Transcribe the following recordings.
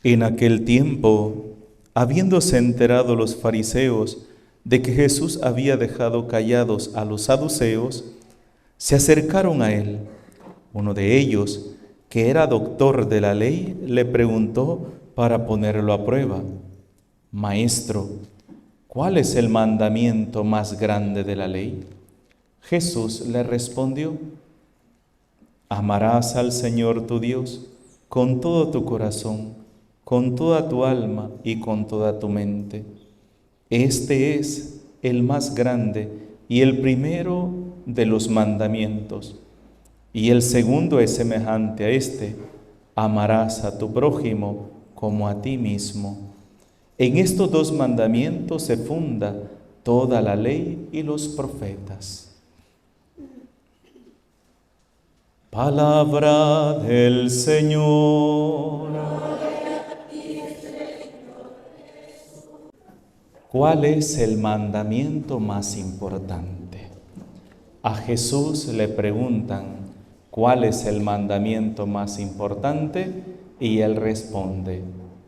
En aquel tiempo, habiéndose enterado los fariseos de que Jesús había dejado callados a los saduceos, se acercaron a él. Uno de ellos, que era doctor de la ley, le preguntó para ponerlo a prueba: Maestro, ¿cuál es el mandamiento más grande de la ley? Jesús le respondió: Amarás al Señor tu Dios con todo tu corazón, con toda tu alma y con toda tu mente. Este es el más grande y el primero de los mandamientos. Y el segundo es semejante a este: amarás a tu prójimo como a ti mismo. En estos dos mandamientos se funda toda la ley y los profetas. Palabra del Señor. ¿Cuál es el mandamiento más importante? A Jesús le preguntan: ¿cuál es el mandamiento más importante? Y él responde: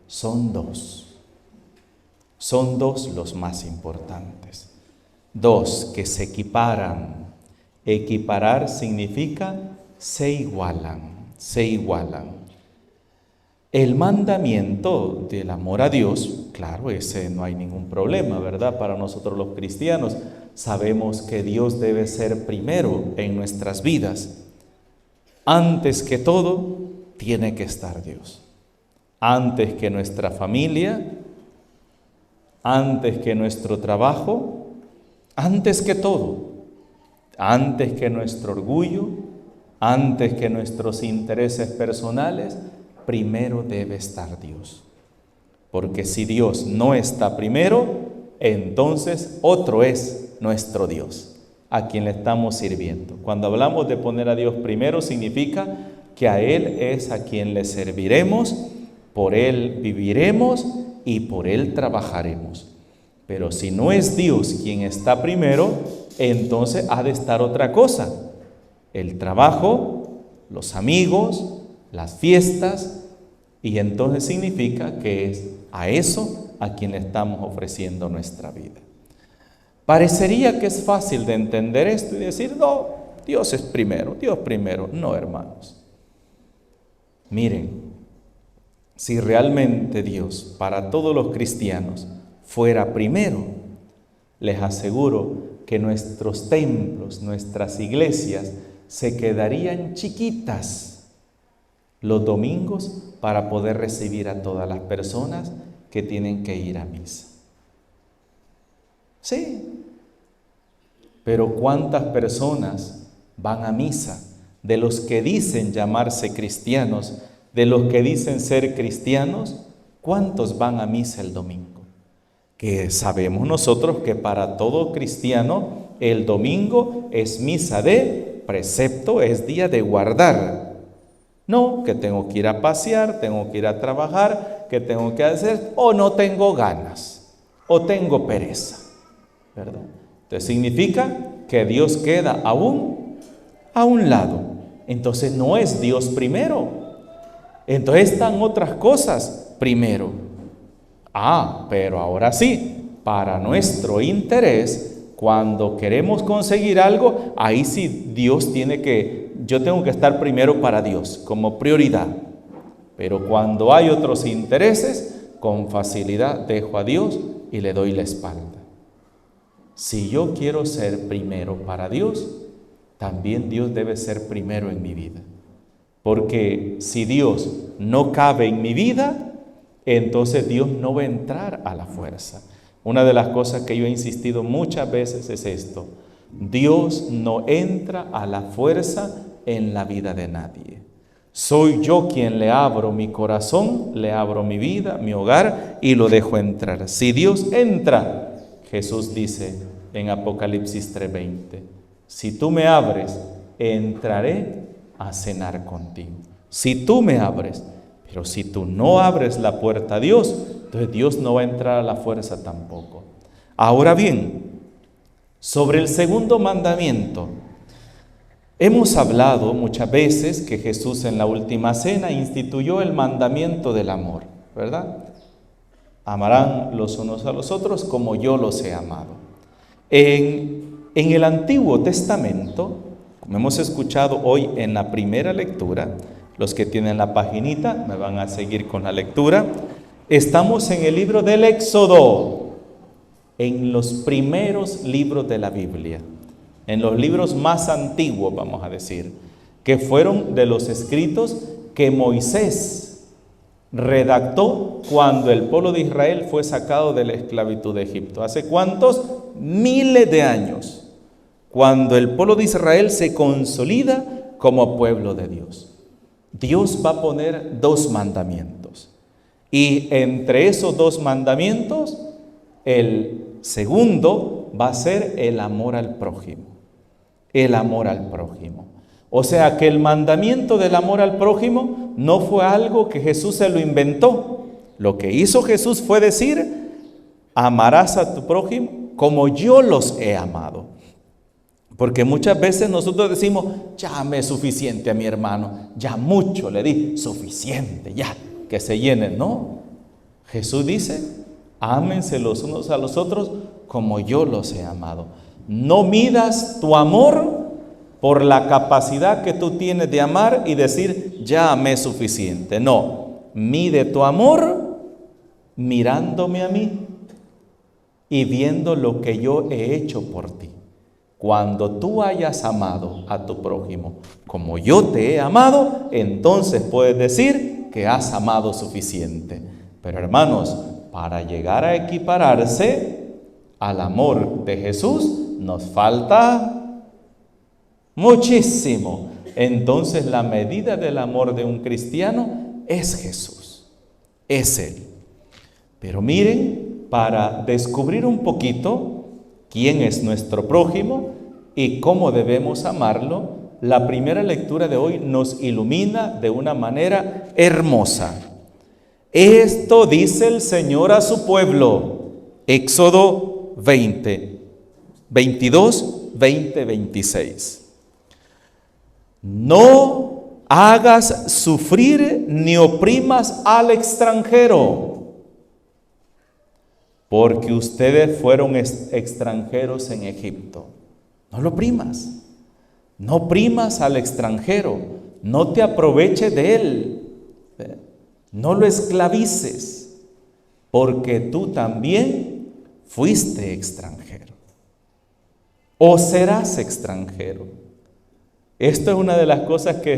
son dos. Son dos los más importantes. Dos que se equiparan. Equiparar significa se igualan, se igualan. El mandamiento del amor a Dios, claro, ese no hay ningún problema, ¿verdad? Para nosotros los cristianos sabemos que Dios debe ser primero en nuestras vidas. Antes que todo, tiene que estar Dios. Antes que nuestra familia, antes que nuestro trabajo, antes que todo, antes que nuestro orgullo, antes que nuestros intereses personales, primero debe estar Dios. Porque si Dios no está primero, entonces otro es nuestro Dios, a quien le estamos sirviendo. Cuando hablamos de poner a Dios primero, significa que a Él es a quien le serviremos, por Él viviremos y por Él trabajaremos. Pero si no es Dios quien está primero, entonces ha de estar otra cosa: el trabajo, los amigos, las fiestas, y entonces significa que es a eso a quien le estamos ofreciendo nuestra vida. Parecería que es fácil de entender esto y decir: no, Dios es primero, Dios primero. No, hermanos. Miren, si realmente Dios para todos los cristianos fuera primero, les aseguro que nuestros templos, nuestras iglesias se quedarían chiquitas los domingos para poder recibir a todas las personas que tienen que ir a misa. Sí, pero ¿cuántas personas van a misa? De los que dicen llamarse cristianos, de los que dicen ser cristianos, ¿cuántos van a misa el domingo? Que sabemos nosotros que para todo cristiano el domingo es misa de precepto, es día de guardar. No, que tengo que ir a pasear, tengo que ir a trabajar, que tengo que hacer, o no tengo ganas, o tengo pereza, ¿verdad? Entonces significa que Dios queda a un lado. Entonces no es Dios primero. Entonces están otras cosas primero. Pero ahora sí, para nuestro interés, cuando queremos conseguir algo, ahí sí yo tengo que estar primero para Dios, como prioridad. Pero cuando hay otros intereses, con facilidad dejo a Dios y le doy la espalda. Si yo quiero ser primero para Dios, también Dios debe ser primero en mi vida. Porque si Dios no cabe en mi vida, entonces Dios no va a entrar a la fuerza. Una de las cosas que yo he insistido muchas veces es esto: Dios no entra a la fuerza en la vida de nadie. Soy yo quien le abro mi corazón, le abro mi vida, mi hogar y lo dejo entrar. Si Dios entra, Jesús dice en Apocalipsis 3:20, si tú me abres, entraré a cenar contigo. Si tú me abres, pero si tú no abres la puerta a Dios, entonces Dios no va a entrar a la fuerza tampoco. Ahora bien, sobre el segundo mandamiento, hemos hablado muchas veces que Jesús en la última cena instituyó el mandamiento del amor, ¿verdad? Amarán los unos a los otros como yo los he amado. En el Antiguo Testamento, como hemos escuchado hoy en la primera lectura, los que tienen la paginita me van a seguir con la lectura. Estamos en el libro del Éxodo, en los primeros libros de la Biblia, en los libros más antiguos, vamos a decir, que fueron de los escritos que Moisés redactó cuando el pueblo de Israel fue sacado de la esclavitud de Egipto. ¿Hace cuántos? Miles de años, cuando el pueblo de Israel se consolida como pueblo de Dios. Dios va a poner 2 mandamientos, y entre esos 2 mandamientos, el segundo va a ser el amor al prójimo. El amor al prójimo. O sea que el mandamiento del amor al prójimo no fue algo que Jesús se lo inventó. Lo que hizo Jesús fue decir: amarás a tu prójimo como yo los he amado. Porque muchas veces nosotros decimos: ya me es suficiente a mi hermano, ya mucho le di, suficiente, ya, que se llenen. No, Jesús dice: ámense los unos a los otros como yo los he amado. No midas tu amor por la capacidad que tú tienes de amar y decir: ya amé suficiente. No, mide tu amor mirándome a mí y viendo lo que yo he hecho por ti. Cuando tú hayas amado a tu prójimo como yo te he amado, entonces puedes decir que has amado suficiente. Pero hermanos, para llegar a equipararse al amor de Jesús, nos falta muchísimo. Entonces la medida del amor de un cristiano es Jesús, es Él. Pero miren, para descubrir un poquito quién es nuestro prójimo y cómo debemos amarlo, la primera lectura de hoy nos ilumina de una manera hermosa. Esto dice el Señor a su pueblo. Éxodo 22, 20, 26. No hagas sufrir ni oprimas al extranjero, porque ustedes fueron extranjeros en Egipto. No lo oprimas, no oprimas al extranjero, no te aproveches de él, no lo esclavices, porque tú también fuiste extranjero o serás extranjero. Esto es una de las cosas que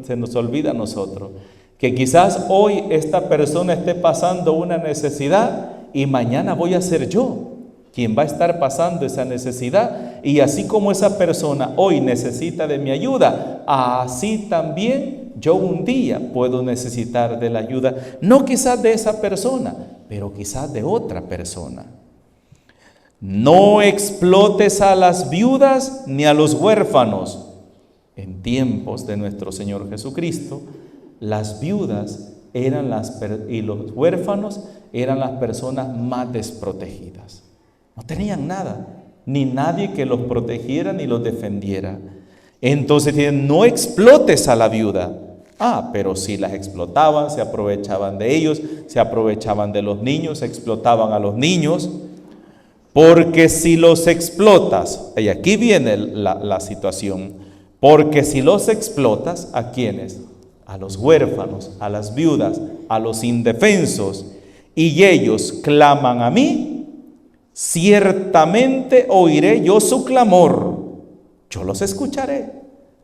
se nos olvida a nosotros, que quizás hoy esta persona esté pasando una necesidad y mañana voy a ser yo quien va a estar pasando esa necesidad, y así como esa persona hoy necesita de mi ayuda, así también yo un día puedo necesitar de la ayuda, no quizás de esa persona, pero quizás de otra persona. No explotes a las viudas ni a los huérfanos. En tiempos de nuestro Señor Jesucristo, las viudas y los huérfanos eran las personas más desprotegidas. No tenían nada, ni nadie que los protegiera ni los defendiera. Entonces no explotes a la viuda. Pero si las explotaban, se aprovechaban de ellos, se aprovechaban de los niños, explotaban a los niños. Porque si los explotas, y aquí viene la situación, porque si los explotas, ¿a quiénes? A los huérfanos, a las viudas, a los indefensos, y ellos claman a mí, ciertamente oiré yo su clamor, yo los escucharé.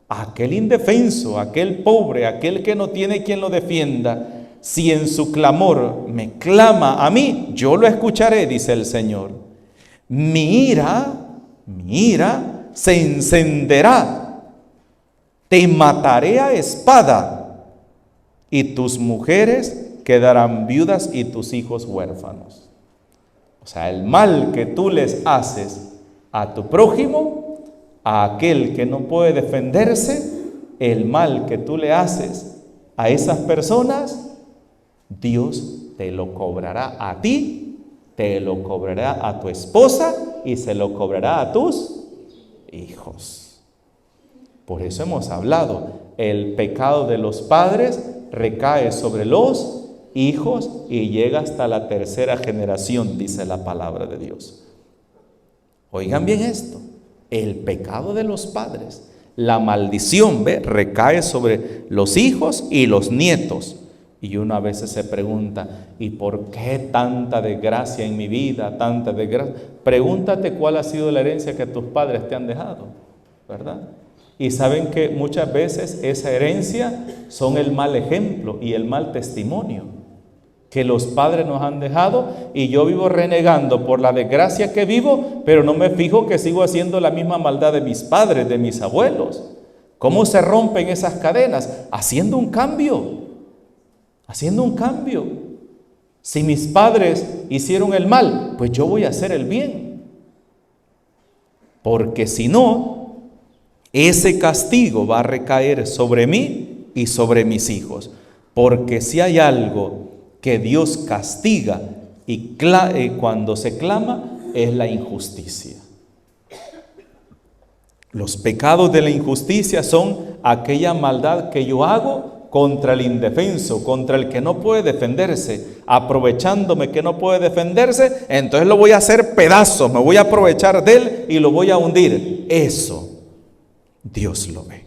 Aquel indefenso, aquel pobre, aquel que no tiene quien lo defienda, si en su clamor me clama a mí, yo lo escucharé, dice el Señor. Mi ira se encenderá, te mataré a espada, y tus mujeres quedarán viudas y tus hijos huérfanos. O sea, el mal que tú les haces a tu prójimo, a aquel que no puede defenderse, el mal que tú le haces a esas personas, Dios te lo cobrará a ti, te lo cobrará a tu esposa y se lo cobrará a tus hijos. Por eso hemos hablado, el pecado de los padres recae sobre los hijos y llega hasta la tercera generación, dice la palabra de Dios. Oigan bien esto, el pecado de los padres, la maldición, recae sobre los hijos y los nietos. Y uno a veces se pregunta, ¿y por qué tanta desgracia en mi vida? Tanta desgracia. Pregúntate cuál ha sido la herencia que tus padres te han dejado, ¿verdad? Y saben que muchas veces esa herencia son el mal ejemplo y el mal testimonio que los padres nos han dejado, y yo vivo renegando por la desgracia que vivo, pero no me fijo que sigo haciendo la misma maldad de mis padres, de mis abuelos. ¿Cómo se rompen esas cadenas? Haciendo un cambio. Haciendo un cambio. Si mis padres hicieron el mal, pues yo voy a hacer el bien. Porque si no, ese castigo va a recaer sobre mí y sobre mis hijos. Porque si hay algo que Dios castiga y cuando se clama, es la injusticia. Los pecados de la injusticia son aquella maldad que yo hago contra el indefenso, contra el que no puede defenderse, aprovechándome que no puede defenderse, entonces lo voy a hacer pedazos, me voy a aprovechar de él y lo voy a hundir. Eso Dios lo ve.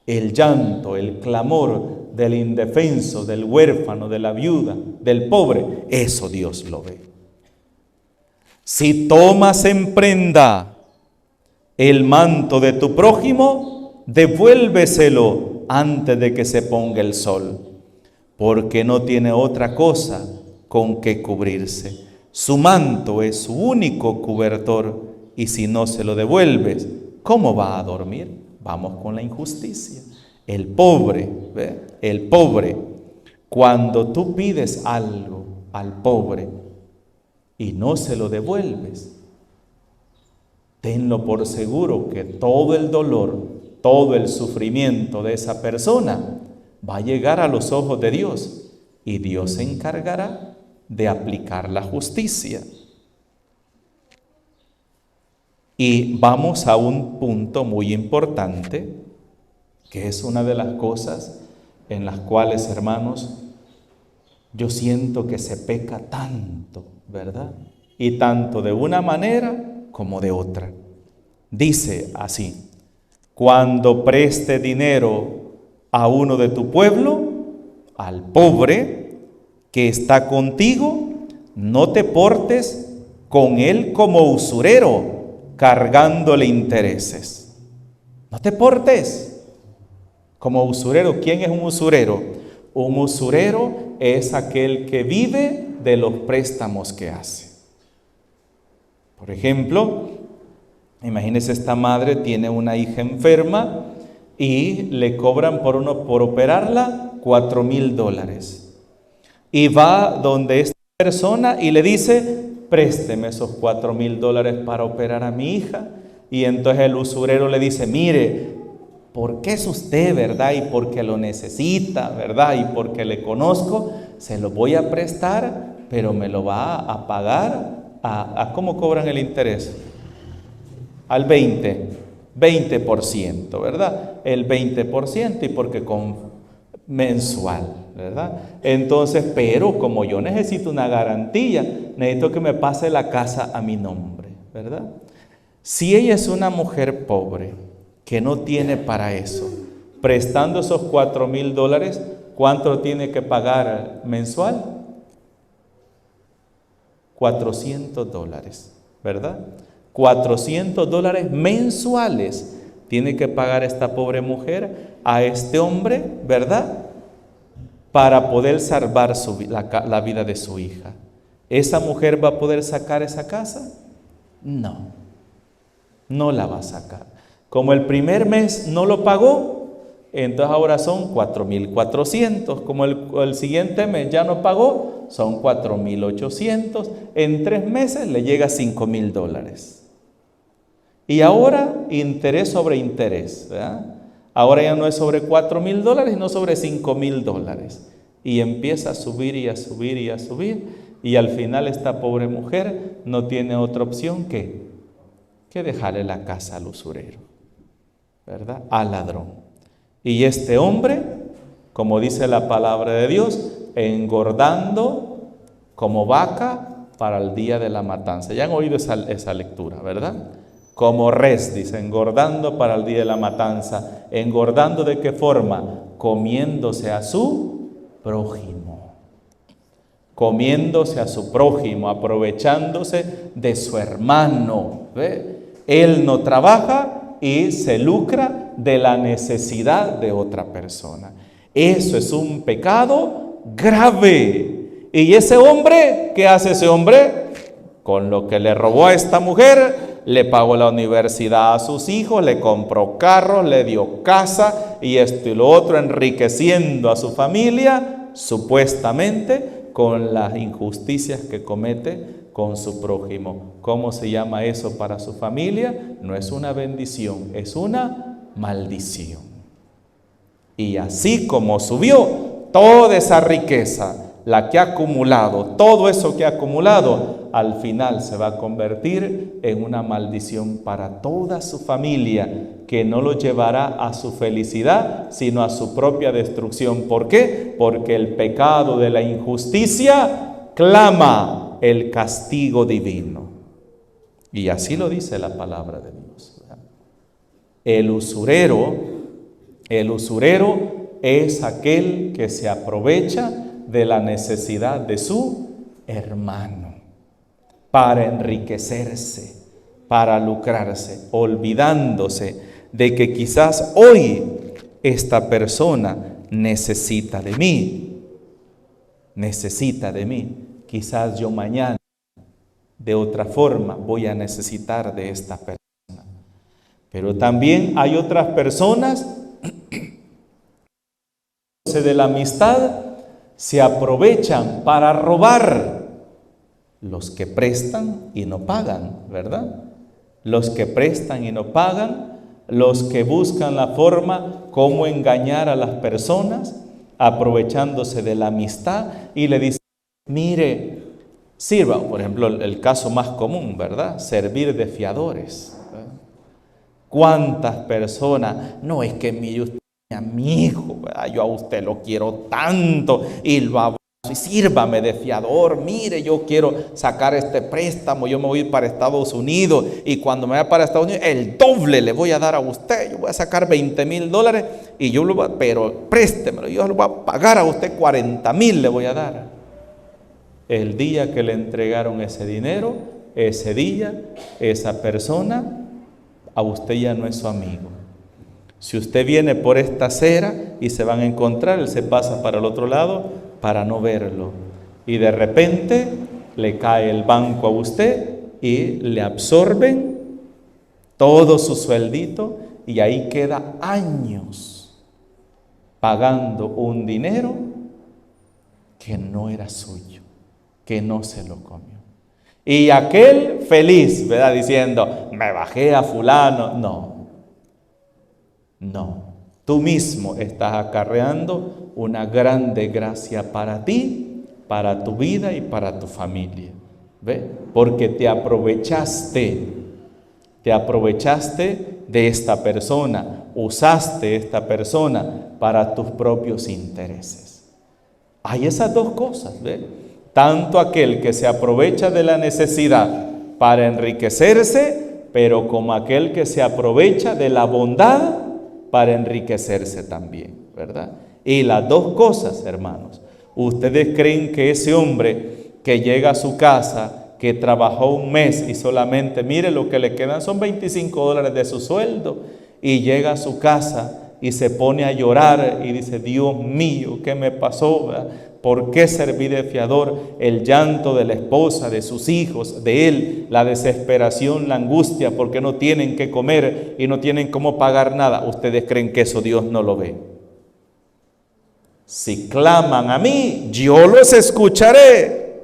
El llanto, el clamor del indefenso, del huérfano, de la viuda, del pobre, eso Dios lo ve. Si tomas en prenda el manto de tu prójimo, devuélveselo antes de que se ponga el sol, porque no tiene otra cosa con que cubrirse. Su manto es su único cobertor, y si no se lo devuelves, ¿cómo va a dormir? Vamos con la injusticia. El pobre, cuando tú pides algo al pobre y no se lo devuelves, tenlo por seguro que todo el dolor, todo el sufrimiento de esa persona va a llegar a los ojos de Dios, y Dios se encargará de aplicar la justicia. Y vamos a un punto muy importante, que es una de las cosas en las cuales, hermanos, yo siento que se peca tanto, ¿verdad? Y tanto de una manera como de otra. Dice así: cuando preste dinero a uno de tu pueblo, al pobre que está contigo, no te portes con él como usurero, cargándole intereses. No te portes como usurero. ¿Quién es un usurero? Un usurero es aquel que vive de los préstamos que hace. Por ejemplo, imagínese, esta madre tiene una hija enferma y le cobran por operarla $4,000. Y va donde esta persona y le dice: présteme esos $4,000 para operar a mi hija. Y entonces el usurero le dice: mire, porque es usted, ¿verdad? Y porque lo necesita, ¿verdad? Y porque le conozco, se lo voy a prestar, pero me lo va a pagar a ¿cómo cobran el interés? Al 20%, ¿verdad? El 20%, y porque con mensual, ¿verdad? Entonces, pero como yo necesito una garantía, necesito que me pase la casa a mi nombre, ¿verdad? Si ella es una mujer pobre que no tiene para eso, prestando esos $4,000, ¿cuánto tiene que pagar mensual? $400, ¿verdad? $400 mensuales tiene que pagar esta pobre mujer a este hombre, ¿verdad? Para poder salvar la vida de su hija. ¿Esa mujer va a poder sacar esa casa? No, no la va a sacar. Como el primer mes no lo pagó, entonces ahora son 4,400. Como el siguiente mes ya no pagó, son 4,800. En 3 meses le llega a $5,000. Y ahora interés sobre interés, ¿verdad? Ahora ya no es sobre $4,000, sino sobre $5,000. Y empieza a subir y a subir y a subir. Y al final esta pobre mujer no tiene otra opción que dejarle la casa al usurero, ¿verdad? Al ladrón. Y este hombre, como dice la palabra de Dios, engordando como vaca para el día de la matanza. Ya han oído esa lectura, ¿verdad? Como res, dice, engordando para el día de la matanza. ¿Engordando de qué forma? Comiéndose a su prójimo. Comiéndose a su prójimo, aprovechándose de su hermano. ¿Ve? Él no trabaja y se lucra de la necesidad de otra persona. Eso es un pecado grave. ¿Y ese hombre? ¿Qué hace ese hombre? Con lo que le robó a esta mujer, le pagó la universidad a sus hijos, le compró carros, le dio casa y esto y lo otro, enriqueciendo a su familia, supuestamente con las injusticias que comete con su prójimo. ¿Cómo se llama eso para su familia? No es una bendición, es una maldición. Y así como subió toda esa riqueza, la que ha acumulado, todo eso que ha acumulado, al final se va a convertir en una maldición para toda su familia, que no lo llevará a su felicidad, sino a su propia destrucción. ¿Por qué? Porque el pecado de la injusticia clama el castigo divino. Y así lo dice la palabra de Dios. El usurero es aquel que se aprovecha de la necesidad de su hermano para enriquecerse, para lucrarse, olvidándose de que quizás hoy esta persona necesita de mí, quizás yo mañana de otra forma voy a necesitar de esta persona. Pero también hay otras personas que de la amistad se aprovechan para robar. Los que prestan y no pagan, ¿verdad? Los que prestan y no pagan, los que buscan la forma cómo engañar a las personas, aprovechándose de la amistad y le dicen, mire, sirva, por ejemplo, el caso más común, ¿verdad? Servir de fiadores. ¿Cuántas personas? No, es que mire usted, mi amigo, ¿verdad? Yo a usted lo quiero tanto y lo abrazo y sírvame de fiador. Mire, yo quiero sacar este préstamo, yo me voy para Estados Unidos y cuando me vaya para Estados Unidos, el doble le voy a dar a usted. Yo voy a sacar $20,000 y yo lo voy a, pero préstemelo, yo lo voy a pagar a usted 40,000 le voy a dar. El día que le entregaron ese dinero, ese día, esa persona a usted ya no es su amigo. Si usted viene por esta acera y se van a encontrar, él se pasa para el otro lado para no verlo. Y de repente le cae el banco a usted y le absorben todo su sueldito y ahí queda años pagando un dinero que no era suyo, que no se lo comió. Y aquel feliz, ¿verdad? Diciendo, me bajé a fulano. No, tú mismo estás acarreando una grande desgracia para ti, para tu vida y para tu familia. ¿Ve? Porque te aprovechaste de esta persona, usaste esta persona para tus propios intereses. Hay esas dos cosas, ¿ve? Tanto aquel que se aprovecha de la necesidad para enriquecerse, pero como aquel que se aprovecha de la bondad para enriquecerse también, ¿verdad? Y las dos cosas, hermanos. ¿Ustedes creen que ese hombre que llega a su casa, que trabajó un mes y solamente, mire, lo que le quedan son $25 de su sueldo, y llega a su casa y se pone a llorar y dice, Dios mío, ¿qué me pasó? ¿Verdad? ¿Por qué serví de fiador? El llanto de la esposa, de sus hijos, de él, la desesperación, la angustia, porque no tienen que comer y no tienen cómo pagar nada. ¿Ustedes creen que eso Dios no lo ve? Si claman a mí, yo los escucharé.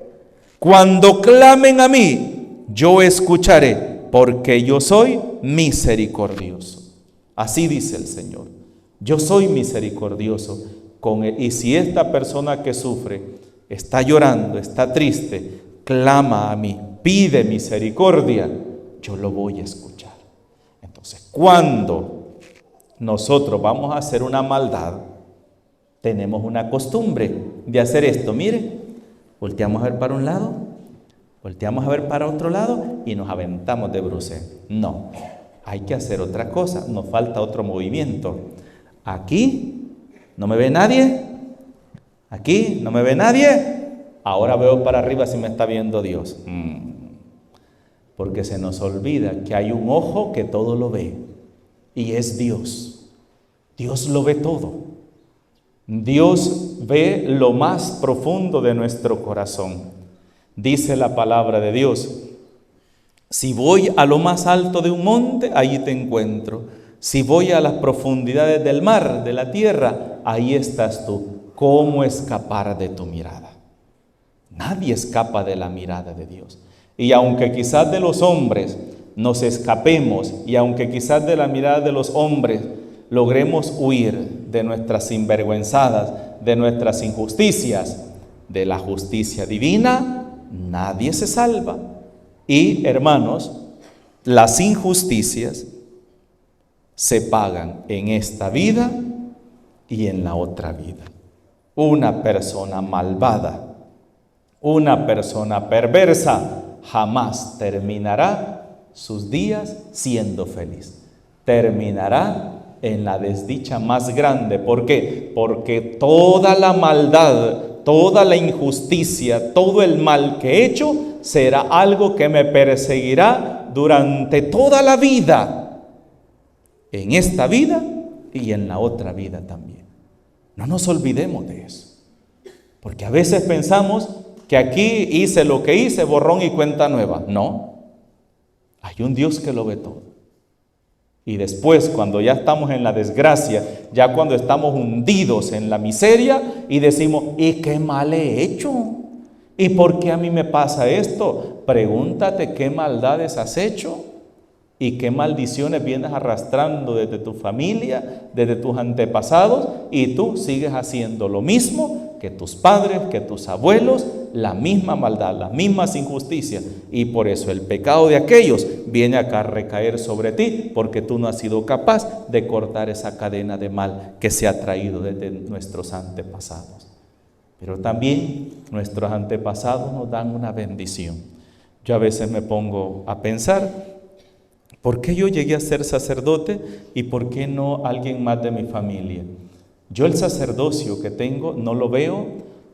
Cuando clamen a mí, yo escucharé, porque yo soy misericordioso. Así dice el Señor. Yo soy misericordioso con él. Y si esta persona que sufre está llorando, está triste, clama a mí, pide misericordia, yo lo voy a escuchar. Entonces, cuando nosotros vamos a hacer una maldad, tenemos una costumbre de hacer esto. Mire, volteamos a ver para un lado, volteamos a ver para otro lado y nos aventamos de bruces. No, hay que hacer otra cosa, nos falta otro movimiento. Aquí no me ve nadie, aquí no me ve nadie, ahora veo para arriba si me está viendo Dios. Porque se nos olvida que hay un ojo que todo lo ve y es Dios. Dios lo ve todo. Dios ve lo más profundo de nuestro corazón. Dice la palabra de Dios: si voy a lo más alto de un monte, allí te encuentro. Si voy a las profundidades del mar, de la tierra, ahí estás tú. ¿Cómo escapar de tu mirada? Nadie escapa de la mirada de Dios. Y aunque quizás de los hombres nos escapemos, y aunque quizás de la mirada de los hombres logremos huir de nuestras sinvergüenzadas, de nuestras injusticias, de la justicia divina, nadie se salva. Y, hermanos, las injusticias se pagan en esta vida y en la otra vida. Una persona malvada, una persona perversa, jamás terminará sus días siendo feliz. Terminará en la desdicha más grande. ¿Por qué? Porque toda la maldad, toda la injusticia, todo el mal que he hecho será algo que me perseguirá durante toda la vida, en esta vida y en la otra vida también. No nos olvidemos de eso, porque a veces pensamos que aquí hice lo que hice, borrón y cuenta nueva. No, hay un Dios que lo ve todo. Y después, cuando ya estamos en la desgracia, ya cuando estamos hundidos en la miseria y decimos: ¿y qué mal he hecho? ¿Y por qué a mí me pasa esto? Pregúntate qué maldades has hecho y qué maldiciones vienes arrastrando desde tu familia, desde tus antepasados, y tú sigues haciendo lo mismo que tus padres, que tus abuelos, la misma maldad, las mismas injusticias, y por eso el pecado de aquellos viene acá a recaer sobre ti, porque tú no has sido capaz de cortar esa cadena de mal que se ha traído desde nuestros antepasados. Pero también nuestros antepasados nos dan una bendición. Yo a veces me pongo a pensar: ¿por qué yo llegué a ser sacerdote y por qué no alguien más de mi familia? Yo el sacerdocio que tengo no lo veo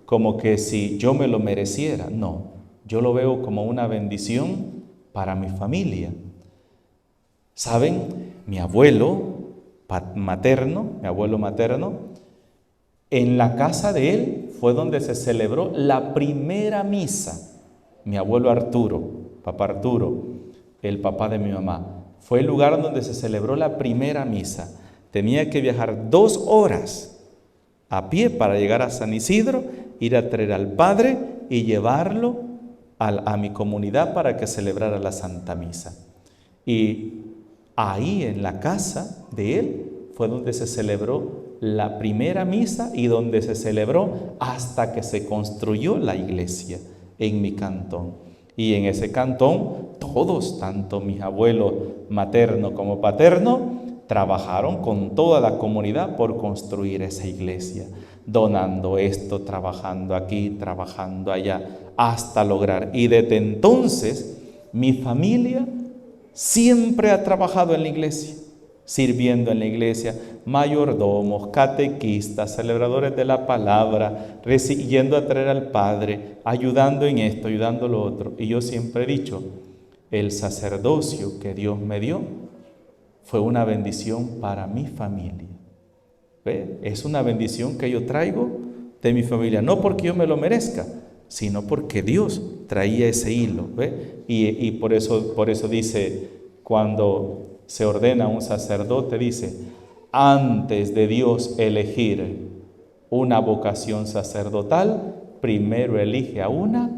como que si yo me lo mereciera, no. Yo lo veo como una bendición para mi familia. ¿Saben? Mi abuelo materno, en la casa de él fue donde se celebró la primera misa. Mi abuelo Arturo, papá Arturo, el papá de mi mamá, fue el lugar donde se celebró la primera misa. Tenía que viajar 2 horas a pie para llegar a San Isidro, ir a traer al Padre y llevarlo a mi comunidad para que celebrara la Santa Misa. Y ahí en la casa de él fue donde se celebró la primera misa y donde se celebró hasta que se construyó la iglesia en mi cantón. Y en ese cantón todos, tanto mis abuelos materno como paterno, trabajaron con toda la comunidad por construir esa iglesia, donando esto, trabajando aquí, trabajando allá, hasta lograr. Y desde entonces mi familia siempre ha trabajado en la iglesia, sirviendo en la iglesia, mayordomos, catequistas, celebradores de la palabra, yendo a traer al Padre, ayudando en esto, ayudando en lo otro. Y yo siempre he dicho: el sacerdocio que Dios me dio fue una bendición para mi familia. ¿Ve? Es una bendición que yo traigo de mi familia, no porque yo me lo merezca, sino porque Dios traía ese hilo. ¿Ve? Y por eso dice, cuando se ordena un sacerdote, dice: antes de Dios elegir una vocación sacerdotal, primero elige a una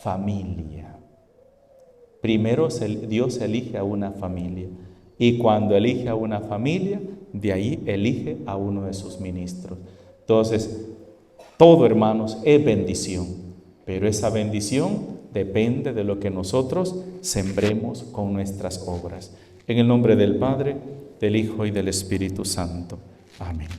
familia. Primero Dios elige a una familia. Y cuando elige a una familia, de ahí elige a uno de sus ministros. Entonces, todo, hermanos, es bendición, pero esa bendición depende de lo que nosotros sembremos con nuestras obras. En el nombre del Padre, del Hijo y del Espíritu Santo. Amén.